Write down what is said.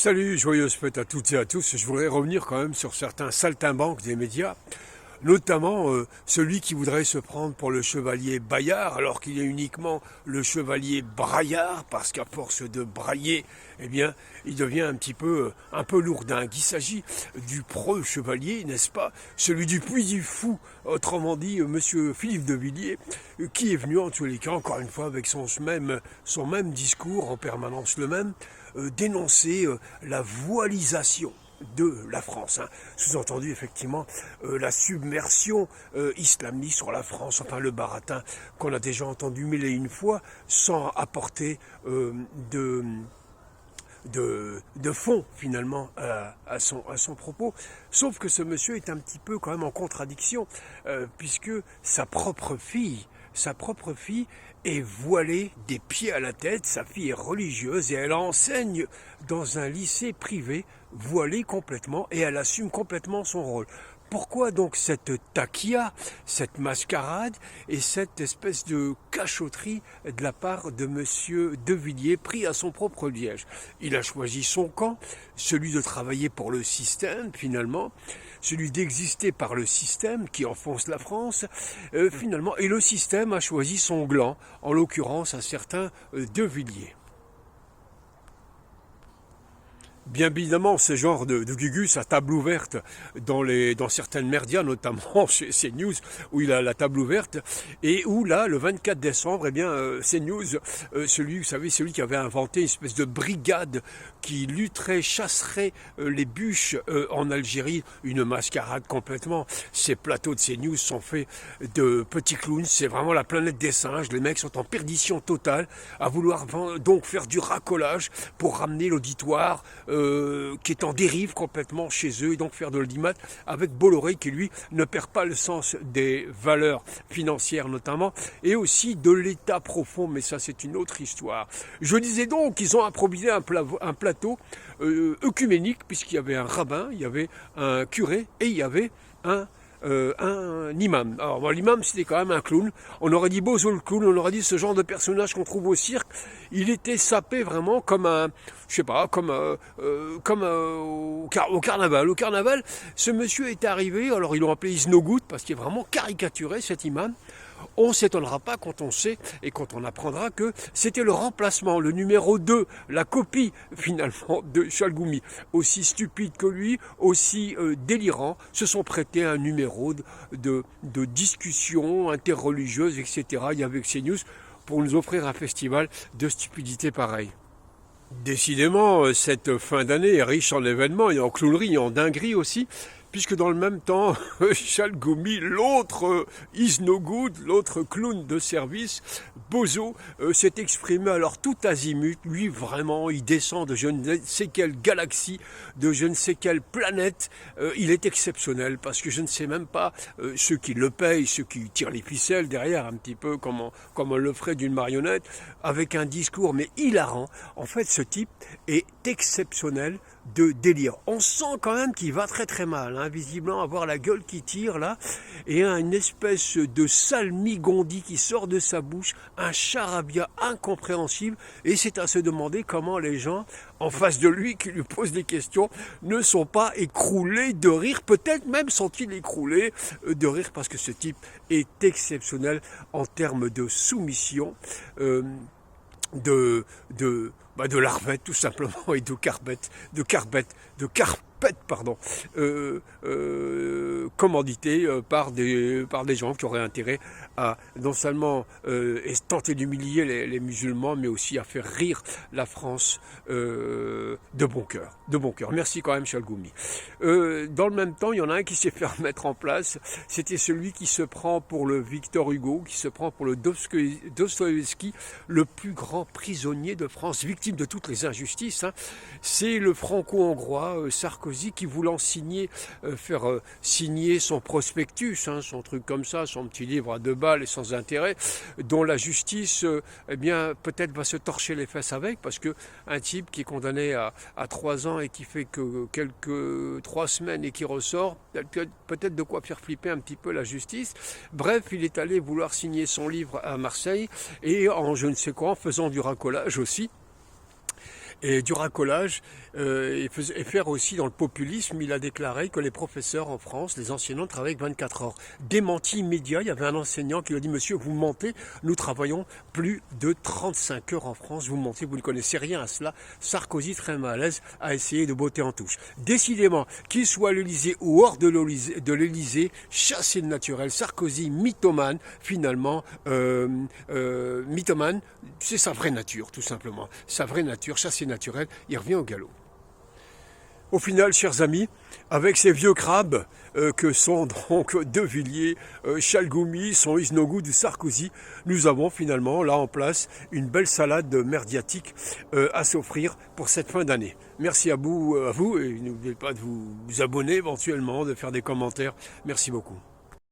Salut, joyeuse fête à toutes et à tous. Je voudrais revenir quand même sur certains saltimbanques des médias, notamment celui qui voudrait se prendre pour le chevalier Bayard, alors qu'il y a uniquement le chevalier Braillard, parce qu'à force de brailler, eh bien, il devient un peu lourdingue. Il s'agit du preux chevalier, n'est-ce pas, celui du Puy du Fou, autrement dit, monsieur Philippe de Villiers, qui est venu en tous les cas, encore une fois, avec son même discours, en permanence le même, dénoncer la voilisation de la France. Sous-entendu, effectivement, la submersion islamiste sur la France, enfin le baratin qu'on a déjà entendu mille et une fois, sans apporter de fond, finalement, à son propos. Sauf que ce monsieur est un petit peu quand même en contradiction, puisque sa propre fille est voilée des pieds à la tête. Sa fille est religieuse et elle enseigne dans un lycée privé, voilée complètement, et elle assume complètement son rôle. Pourquoi donc cette taquilla, cette mascarade et cette espèce de cachotterie de la part de monsieur De Villiers pris à son propre liège? Il a choisi son camp, celui de travailler pour le système finalement, celui d'exister par le système qui enfonce la France finalement, et le système a choisi son gland, en l'occurrence un certain De Villiers. Bien évidemment, ce genre de gugus à table ouverte dans certaines médias, notamment chez CNews, où il a la table ouverte, et où là, le 24 décembre, eh bien, CNews, celui qui avait inventé une espèce de brigade qui lutterait, chasserait les bûches en Algérie, une mascarade complètement. Ces plateaux de CNews sont faits de petits clowns, c'est vraiment la planète des singes. Les mecs sont en perdition totale, à vouloir donc faire du racolage pour ramener l'auditoire qui est en dérive complètement chez eux, et donc faire de l'audimat avec Bolloré qui lui ne perd pas le sens des valeurs financières notamment, et aussi de l'état profond, mais ça c'est une autre histoire. Je disais donc qu'ils ont improvisé un plateau œcuménique, puisqu'il y avait un rabbin, il y avait un curé et il y avait un imam. Alors bon, l'imam c'était quand même un clown. On aurait dit Bozo le clown, on aurait dit ce genre de personnage qu'on trouve au cirque. Il était sapé vraiment comme au carnaval. Au carnaval, ce monsieur est arrivé, alors ils l'ont appelé Isnogout parce qu'il est vraiment caricaturé cet imam. On ne s'étonnera pas quand on sait et quand on apprendra que c'était le remplacement, le numéro 2, la copie finalement de Chalgoumi. Aussi stupide que lui, aussi délirant, se sont prêtés à un numéro de discussion interreligieuse, etc. Il y avait CNews pour nous offrir un festival de stupidité pareil. Décidément, cette fin d'année est riche en événements et en clownerie et en dinguerie aussi, puisque dans le même temps, Chalgoumi, l'autre Isnogoud, l'autre clown de service, Bozo, s'est exprimé alors tout azimut. Lui, vraiment, il descend de je ne sais quelle galaxie, de je ne sais quelle planète. Il est exceptionnel, parce que je ne sais même pas ceux qui le payent, ceux qui tirent les ficelles derrière, un petit peu comme on le ferait d'une marionnette, avec un discours, mais hilarant. En fait, ce type est exceptionnel de délire. On sent quand même qu'il va très très mal, visiblement avoir la gueule qui tire là, et une espèce de salmigondis qui sort de sa bouche, un charabia incompréhensible, et c'est à se demander comment les gens en face de lui qui lui posent des questions ne sont pas écroulés de rire, peut-être même sont-ils écroulés de rire, parce que ce type est exceptionnel en termes de soumission, de larvette tout simplement, et de carpette, pardon, commandité par des gens qui auraient intérêt à non seulement tenter d'humilier les musulmans, mais aussi à faire rire la France de bon cœur. Merci quand même, Chalgoumi. Dans le même temps, il y en a un qui s'est fait remettre en place. C'était celui qui se prend pour le Victor Hugo, qui se prend pour le Dostoïevski, le plus grand prisonnier de France, victime de toutes les injustices. C'est le franco-hongrois Sarkozy, qui voulant faire signer son prospectus, son truc comme ça, son petit livre à 2 balles et sans intérêt, dont la justice, peut-être va se torcher les fesses avec, parce que un type qui est condamné à 3 ans et qui fait que 3 semaines et qui ressort, peut-être de quoi faire flipper un petit peu la justice. Bref, il est allé vouloir signer son livre à Marseille, et en je ne sais quoi, en faisant du racolage aussi. et du racolage, et faire aussi dans le populisme. Il a déclaré que les professeurs en France, les enseignants, travaillent 24 heures. Démenti immédiat, il y avait un enseignant qui lui a dit « Monsieur, vous mentez, nous travaillons plus de 35 heures en France, vous mentez, vous ne connaissez rien à cela. » Sarkozy, très mal à l'aise, a essayé de botter en touche. Décidément, qu'il soit à l'Élysée ou hors de l'Élysée, chasser le naturel. Sarkozy, mythomane, finalement, mythomane, c'est sa vraie nature, tout simplement. Sa vraie nature, chasser naturel, il revient au galop. Au final, chers amis, avec ces vieux crabes que sont donc De Villiers, Chalgoumi, son is no good, Sarkozy, nous avons finalement là en place une belle salade merdiatique à s'offrir pour cette fin d'année. Merci à vous et n'oubliez pas de vous abonner éventuellement, de faire des commentaires. Merci beaucoup.